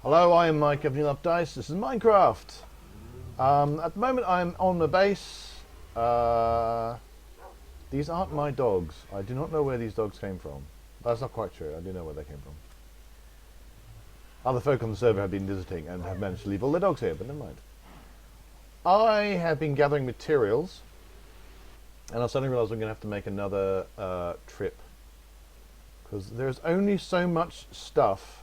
Hello, I am Mike of New Love Dice. This is Minecraft. At the moment, I'm on the base. These aren't my dogs. I do not know where these dogs came from. That's not quite true. I do know where they came from. Other folk on the server have been visiting and have managed to leave all their dogs here, but never mind. I have been gathering materials, and I suddenly realised I'm going to have to make another trip because there's only so much stuff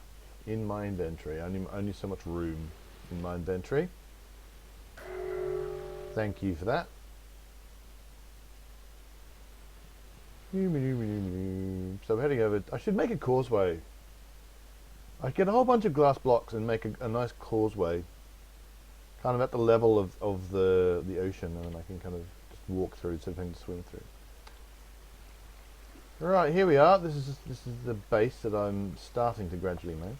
in my inventory. Only so much room in my inventory. Thank you for that. So we're heading over. I should make a causeway. I get a whole bunch of glass blocks and make a nice causeway, kind of at the level of the ocean, and then I can kind of just walk through instead of having to swim through. Right, here we are. This is the base that I'm starting to gradually make.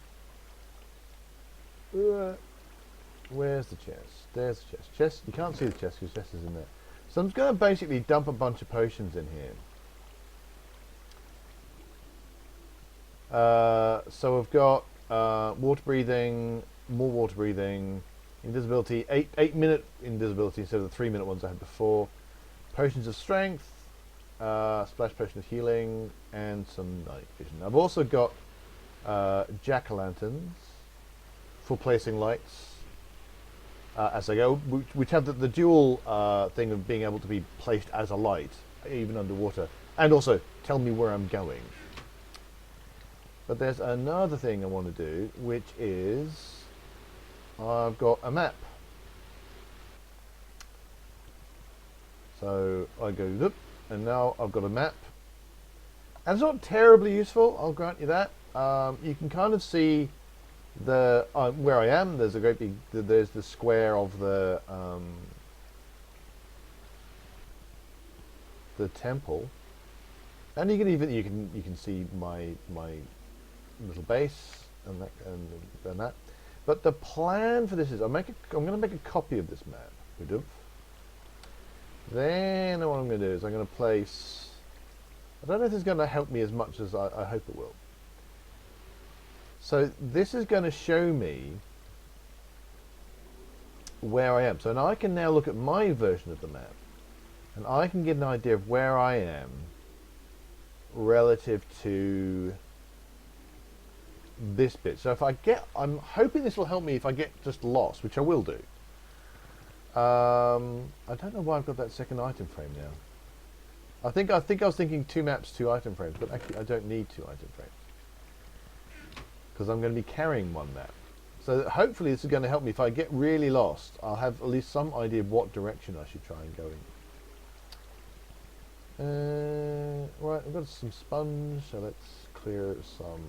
Where's the chest? There's the chest. Chest. You can't see the chest because the chest is in there. So I'm just going to basically dump a bunch of potions in here. So I've got water breathing, more water breathing, invisibility, 8-minute invisibility instead of the 3-minute ones I had before. Potions of strength, splash potion of healing, and some night vision. I've also got jack-o'-lanterns for placing lights as I go, which have the dual thing of being able to be placed as a light, even underwater, and also tell me where I'm going. But there's another thing I want to do, which is I've got a map. So I go, look, and now I've got a map. And it's not terribly useful, I'll grant you that. You can kind of see the where I am. There's a great big. There's the square of the temple, and you can see my little base and that. But the plan for this is I'm going to make a copy of this map. Then what I'm going to do is I'm going to place. I don't know if it's going to help me as much as I hope it will. So this is going to show me where I am. So now I can now look at my version of the map, and I can get an idea of where I am relative to this bit. So if I'm hoping this will help me if I get just lost, which I will do. I don't know why I've got that second item frame now. I think I was thinking 2 maps, 2 item frames, but actually I don't need 2 item frames because I'm going to be carrying 1 map. So hopefully this is going to help me. If I get really lost, I'll have at least some idea of what direction I should try and go in. Right, I've got some sponge, so let's clear some.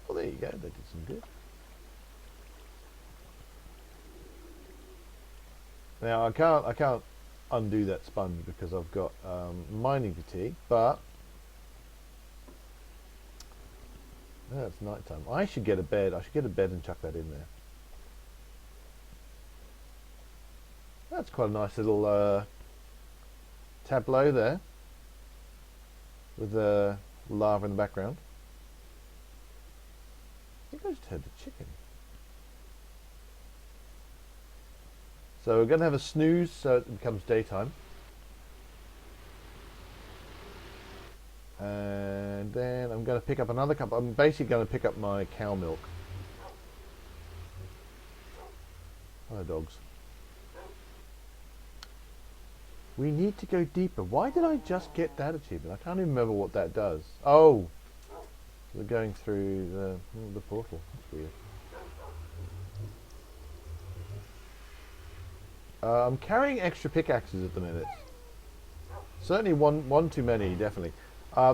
Well, there you go. That did some good. Now I can't undo that sponge because I've got mining fatigue, but it's night time. I should get a bed. I should get a bed and chuck that in there. That's quite a nice little tableau there with the lava in the background. I think I just heard the chicken. So we're going to have a snooze so it becomes daytime. And then I'm going to pick up another cup. I'm basically going to pick up my cow milk. Hello, dogs. We need to go deeper. Why did I just get that achievement? I can't even remember what that does. Oh! We're going through the portal. That's weird. I'm carrying extra pickaxes at the minute. Certainly one too many, definitely.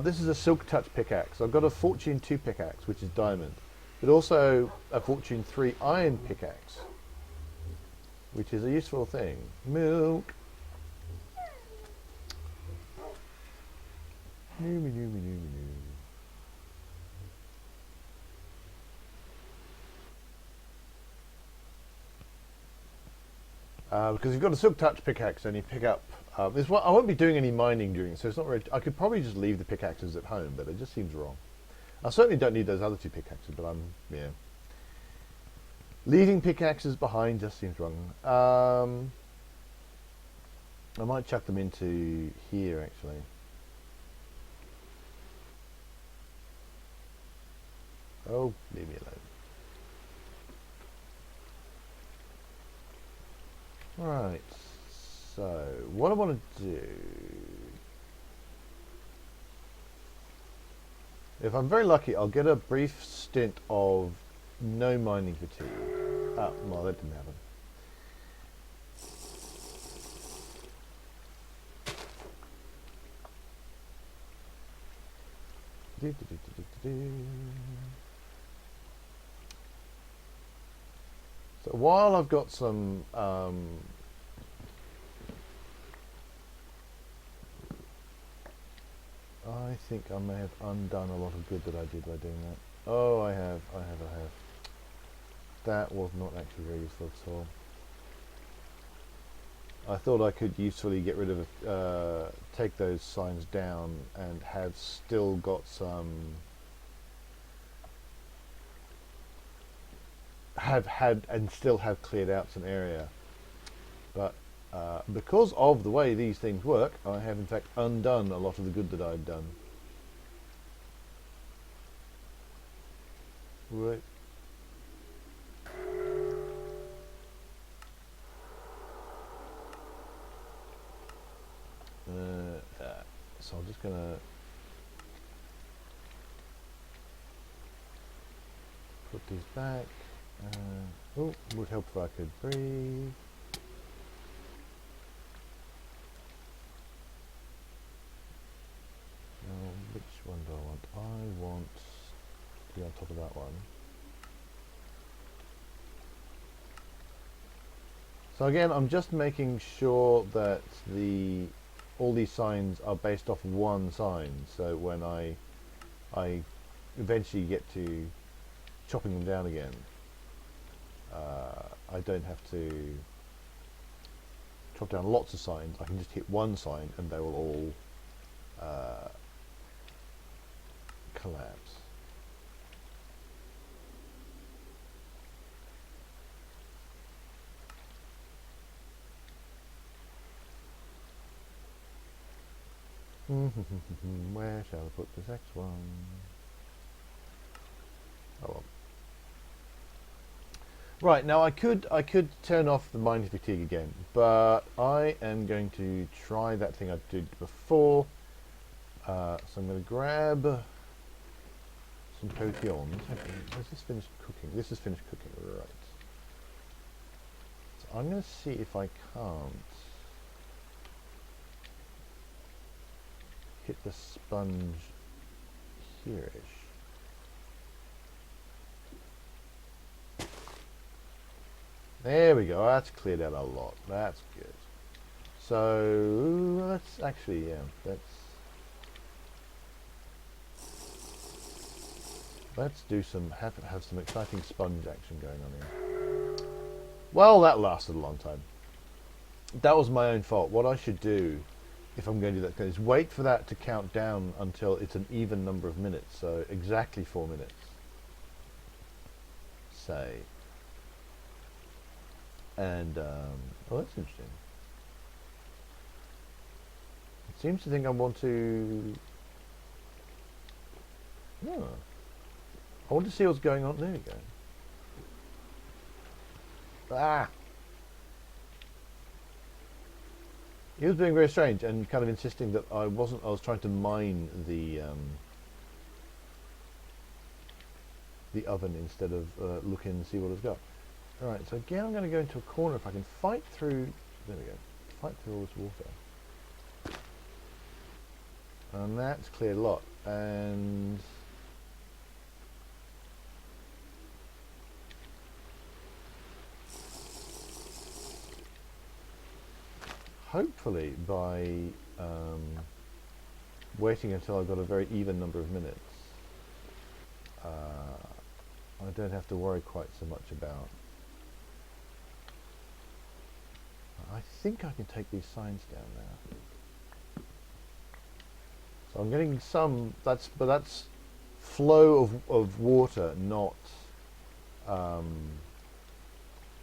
This is a Silk Touch pickaxe. I've got a Fortune 2 pickaxe, which is diamond, but also a Fortune 3 iron pickaxe, which is a useful thing. Milk. Because you've got a Silk Touch pickaxe and you pick up this one. I won't be doing any mining during it, so it's not very. I could probably just leave the pickaxes at home, but it just seems wrong. I certainly don't need those other two pickaxes, but yeah. Leaving pickaxes behind just seems wrong. I might chuck them into here, actually. Oh, leave me alone. Right, so what I want to do... If I'm very lucky, I'll get a brief stint of no mining fatigue. Ah, well, that didn't happen. So while I've got some I think I may have undone a lot of good that I did by doing that. Oh, I have. That was not actually very useful at all. I thought I could usefully get rid of, take those signs down and have still got some, still have cleared out some area. But because of the way these things work, I have in fact undone a lot of the good that I'd done. Right. So I'm just gonna put these back. Oh, would help if I could breathe. Which one do I want? I want to be on top of that one. So again, I'm just making sure that all these signs are based off one sign. So when I eventually get to chopping them down again, I don't have to chop down lots of signs. I can just hit one sign and they will all collapse. Where shall I put this next one? Oh well. Right, now I could turn off the mining fatigue again, but I am going to try that thing I did before. So I'm going to grab some potions. Has this finished cooking? This is finished cooking, right. So I'm going to see if I can't hit the sponge here-ish. There we go, that's cleared out a lot. That's good. So let's actually, let's do some have some exciting sponge action going on here. Well, that lasted a long time. That was my own fault. What I should do, if I'm going to do that, is wait for that to count down until it's an even number of minutes. So exactly 4 minutes. Say. And oh, that's interesting. It seems to think I want to. Oh. I want to see what's going on. There we go. Ah. He was being very strange and kind of insisting that I wasn't. I was trying to mine the oven instead of look in and see what it's got. All right. So again, I'm going to go into a corner. If I can fight through. There we go. Fight through all this water. And that's cleared a lot. And hopefully by waiting until I've got a very even number of minutes, I don't have to worry quite so much about. I think I can take these signs down now. So I'm getting some. But that's flow of water, not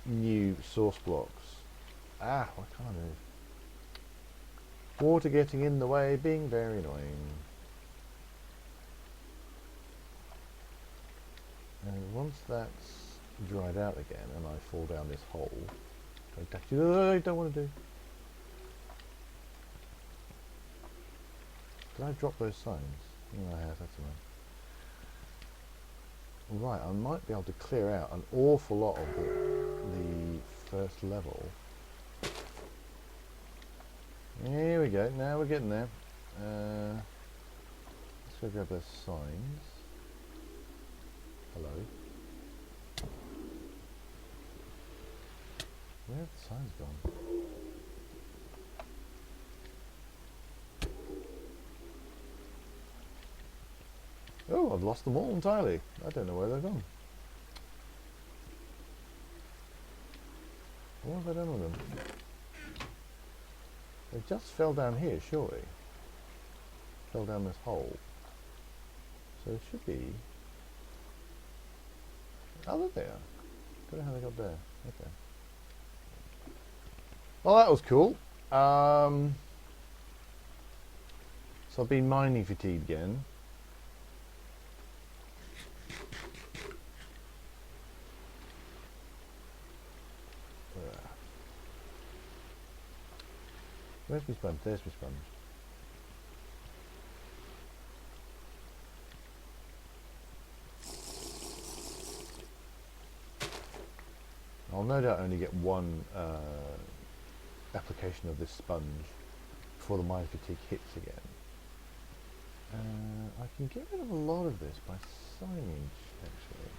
new source blocks. Ah, what can't I do? Water getting in the way, being very annoying. And once that's dried out again and I fall down this hole, I don't want to do. Did I drop those signs? No, I have, that's all right. Right, I might be able to clear out an awful lot of the first level. Here we go, now we're getting there. Let's go grab those signs. Hello. Where have the signs gone? Oh, I've lost them all entirely. I don't know where they've gone. What have I done with them? They just fell down here, surely. Fell down this hole. So it should be... Oh, there they are. Don't know how they got there. Okay. Well, that was cool. So I've been mining fatigued again. Where's my sponge? There's my sponge. I'll no doubt only get one application of this sponge before the mine fatigue hits again. I can get rid of a lot of this by signage, actually.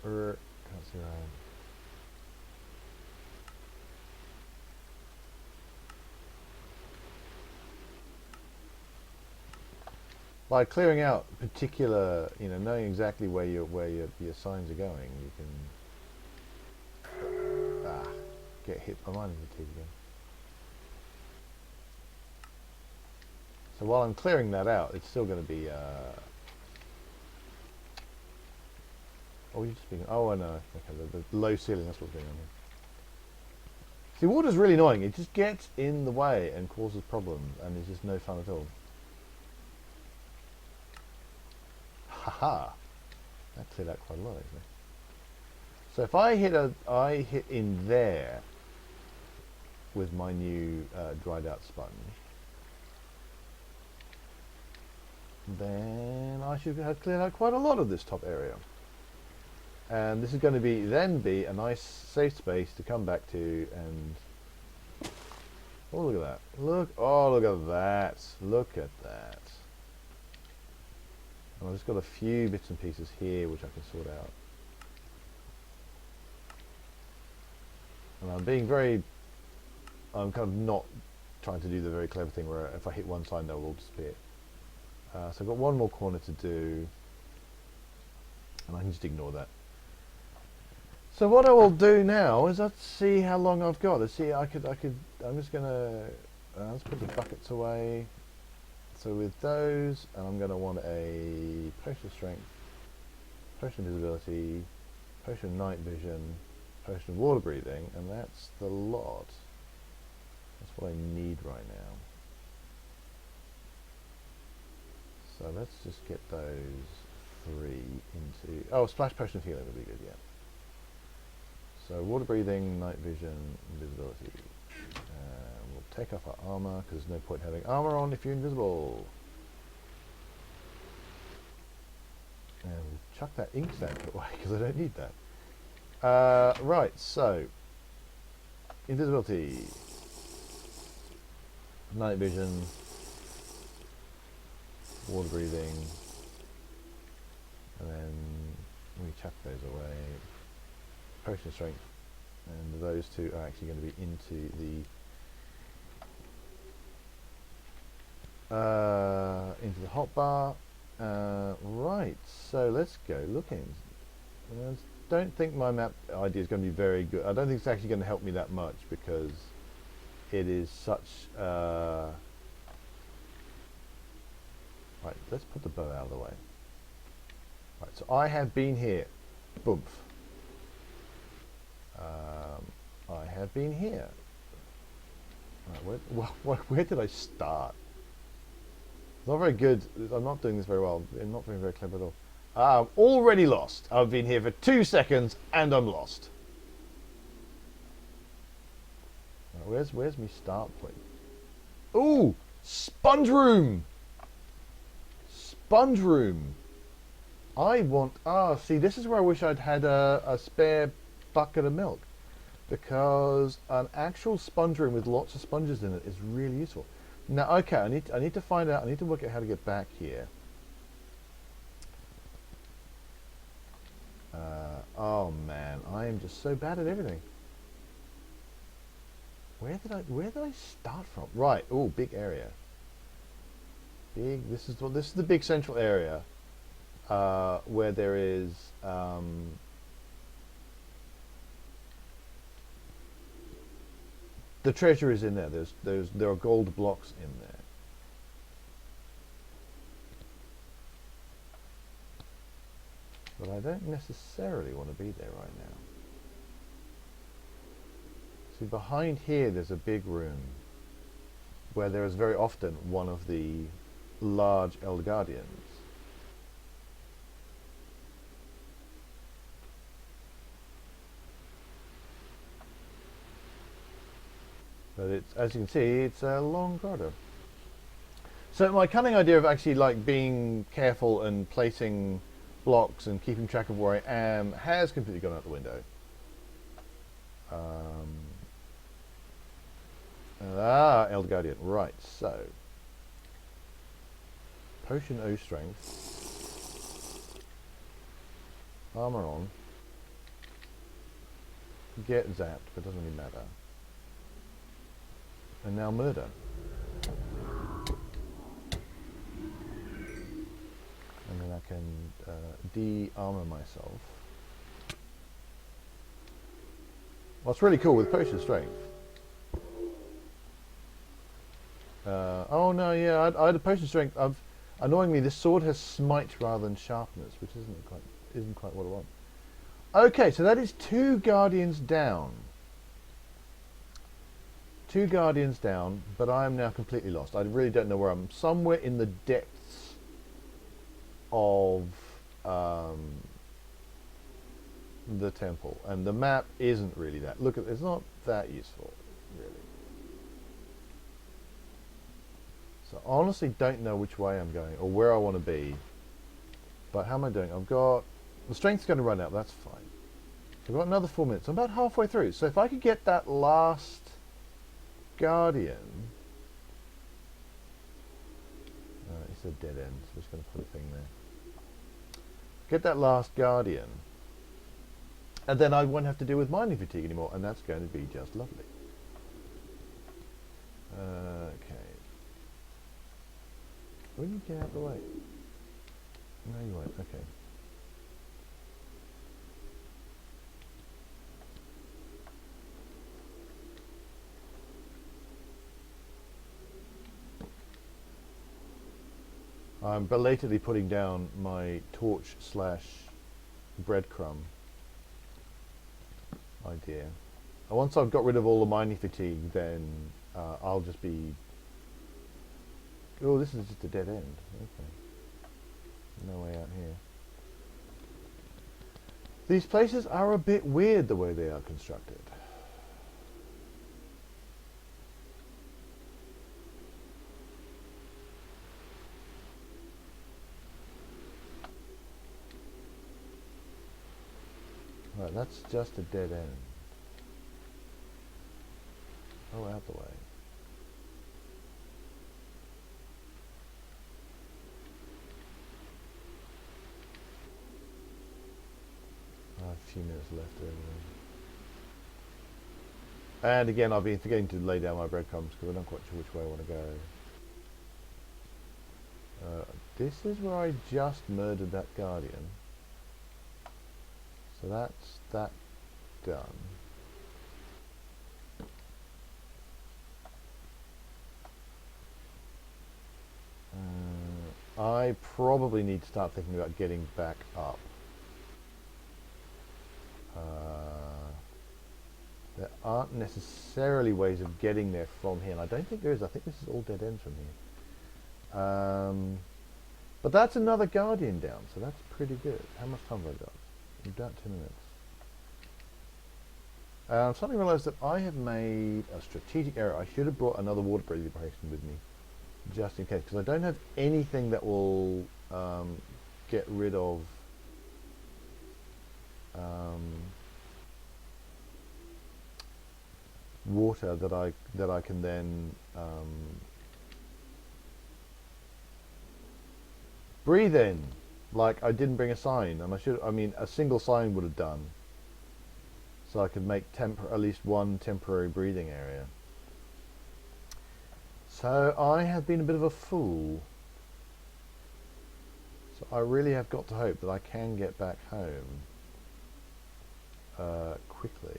Can't see around. By clearing out particular, knowing exactly where your signs are going, you can get hit by mining fatigue again. So while I'm clearing that out, it's still going to be. Oh, you're just being. Oh, I know. Okay, the low ceiling. That's what's going on here. See, water's really annoying. It just gets in the way and causes problems, and it's just no fun at all. Haha, that cleared out quite a lot actually. So if I hit in there with my new dried out sponge, then I should have cleared out quite a lot of this top area. And this is going to be a nice safe space to come back to and oh, look at that. Look at that. Look at that. And I've just got a few bits and pieces here which I can sort out. And I'm kind of not trying to do the very clever thing where if I hit one side they'll all disappear. So I've got one more corner to do and I can just ignore that. So what I will do now is let's see how long I've got. Let's see, I'm just gonna let's put the buckets away. So with those, and I'm going to want a potion of strength, potion of visibility, potion of night vision, potion of water breathing, and that's the lot. That's what I need right now. So let's just get those 3 into... Oh, splash potion of healing would be good, yeah. So water breathing, night vision, invisibility. We'll take off our armor because there's no point having armor on if you're invisible. And we'll chuck that inkstand away because I don't need that. Right, so invisibility, night vision, water breathing, and then we chuck those away. Potion of strength, and those 2 are actually going to be into the hotbar, Right, so let's go looking. I don't think my map idea is going to be very good. I don't think it's actually going to help me that much because it is such... Right, let's put the bow out of the way. Right, so I have been here. Boom. I have been here. Right, where did I start? Not very good. I'm not doing this very well. I'm not very clever at all. I'm already lost. I've been here for 2 seconds and I'm lost. Right, where's me start point? Ooh, sponge room. Sponge room. I want. See, this is where I wish I'd had a spare bucket of milk, because an actual sponge room with lots of sponges in it is really useful. Now, okay, I need to find out. I need to work out how to get back here. Oh man, I am just so bad at everything. Where did I start from? Right. Oh, big area. Big. This is the big central area where there is. The treasure is in there. There are gold blocks in there. But I don't necessarily want to be there right now. See, behind here there's a big room where there is very often one of the large Elder Guardians. But it's, as you can see, it's a long corridor. So my cunning idea of actually like being careful and placing blocks and keeping track of where I am has completely gone out the window. Elder Guardian. Right, so potion O strength, armor on, get zapped, but it doesn't really matter. And now murder. And then I can de-armor myself. What's really cool with potion strength. Oh no, yeah, I had a potion strength. Annoyingly, this sword has smite rather than sharpness, which isn't quite what I want. Okay, so that is 2 guardians down. 2 guardians down, but I am now completely lost. I really don't know where I'm. Somewhere in the depths of the temple, and the map isn't really that. Look at it's not that useful, really. So I honestly don't know which way I'm going or where I want to be. But how am I doing? I've got the strength's going to run out. That's fine. I've got another 4 minutes. I'm about halfway through. So if I could get that last guardian, it's a dead end. So I'm just going to put a thing there. Get that last guardian, and then I won't have to deal with mining fatigue anymore, and that's going to be just lovely. Okay. Will you get out of the way? No, you won't. Okay. I'm belatedly putting down my torch / breadcrumb idea. And once I've got rid of all the mining fatigue, then I'll just be... Oh, this is just a dead end. Okay. No way out here. These places are a bit weird the way they are constructed. Right, that's just a dead end. Oh, out the way. A few minutes left over there. And again, I've been forgetting to lay down my breadcrumbs because I'm not quite sure which way I want to go. this is where I just murdered that Guardian. So that's that done. I probably need to start thinking about getting back up. There aren't necessarily ways of getting there from here, and I don't think there is. I think this is all dead ends from here. But that's another Guardian down, so that's pretty good. How much time have I got? About 2 minutes. I'm starting to realise that I have made a strategic error. I should have brought another water breathing potion with me, just in case, because I don't have anything that will get rid of water that I can then breathe in. Like, I didn't bring a sign, and I mean a single sign would have done, so I could make at least one temporary breathing area. So I have been a bit of a fool. So I really have got to hope that I can get back home quickly.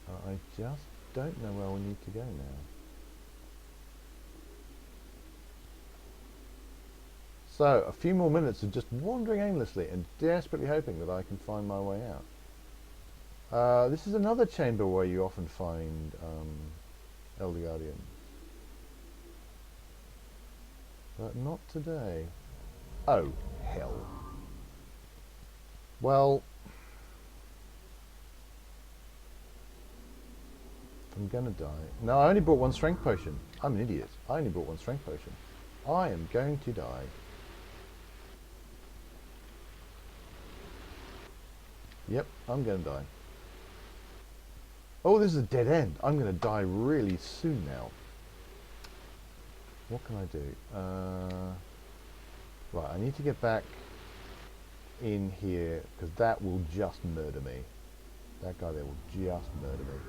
I just don't know where we need to go now. So a few more minutes of just wandering aimlessly and desperately hoping that I can find my way out. This is another chamber where you often find Elder Guardians. But not today. Oh, hell. Well, I'm gonna die. No, I only brought one strength potion. I'm an idiot. I only brought one strength potion. I am going to die. Yep, I'm gonna die. Oh, this is a dead end. I'm gonna die really soon now. What can I do? Right, I need to get back in here, because that will just murder me. That guy there will just murder me.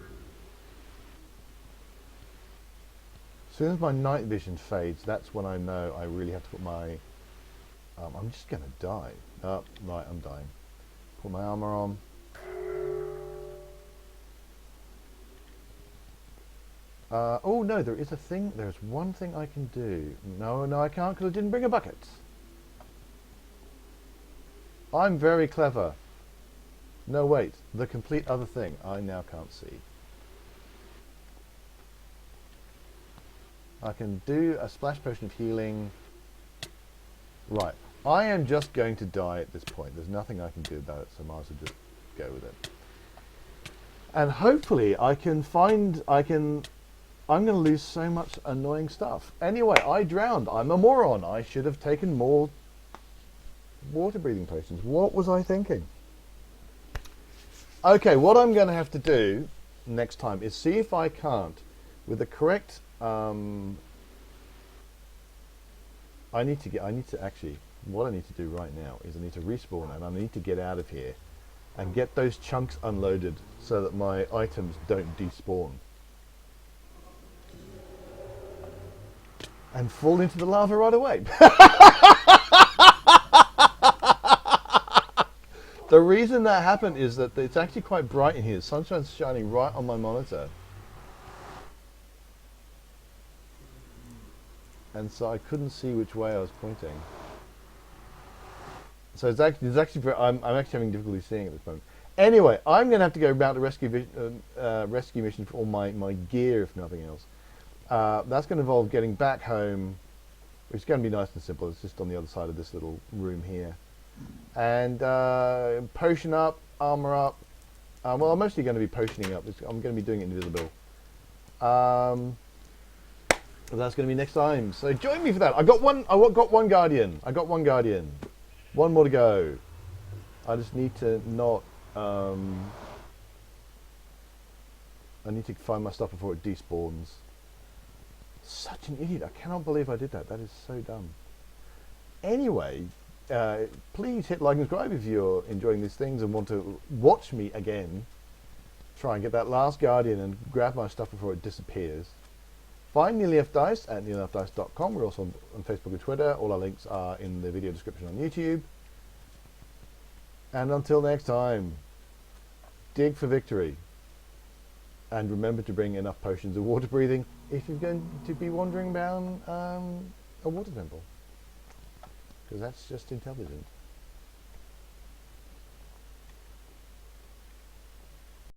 As soon as my night vision fades, that's when I know I really have to put my... I'm just going to die. Oh, right, I'm dying. Put my armor on. Oh no, there is a thing. There's one thing I can do. No, I can't, because I didn't bring a bucket. I'm very clever. No, wait. The complete other thing I now can't see. I can do a splash potion of healing. Right. I am just going to die at this point. There's nothing I can do about it, so I might as well just go with it. And hopefully I can find... I'm going to lose so much annoying stuff. Anyway, I drowned. I'm a moron. I should have taken more water breathing potions. What was I thinking? Okay, what I'm going to have to do next time is see if I can't, with the correct... I need to actually, what I need to do right now is I need to respawn and I need to get out of here and get those chunks unloaded so that my items don't despawn. And fall into the lava right away. The reason that happened is that it's actually quite bright in here. The sunshine's shining right on my monitor. And so I couldn't see which way I was pointing. So it's actually I'm actually having difficulty seeing at this moment. Anyway, I'm going to have to go about the rescue mission for all my gear, if nothing else. That's going to involve getting back home, which is going to be nice and simple. It's just on the other side of this little room here. And potion up, armor up. Well, I'm mostly going to be potioning up. I'm going to be doing it invisible. That's going to be next time. So join me for that. I got one Guardian. I got one Guardian. One more to go. I just need to not... I need to find my stuff before it despawns. Such an idiot. I cannot believe I did that. That is so dumb. Anyway, please hit like and subscribe if you're enjoying these things and want to watch me again try and get that last Guardian and grab my stuff before it disappears. Find Nearly Enough Dice at nearlyenoughdice.com. We're also on Facebook and Twitter. All our links are in the video description on YouTube. And until next time, dig for victory. And remember to bring enough potions of water breathing if you're going to be wandering down a water temple. Because that's just intelligent.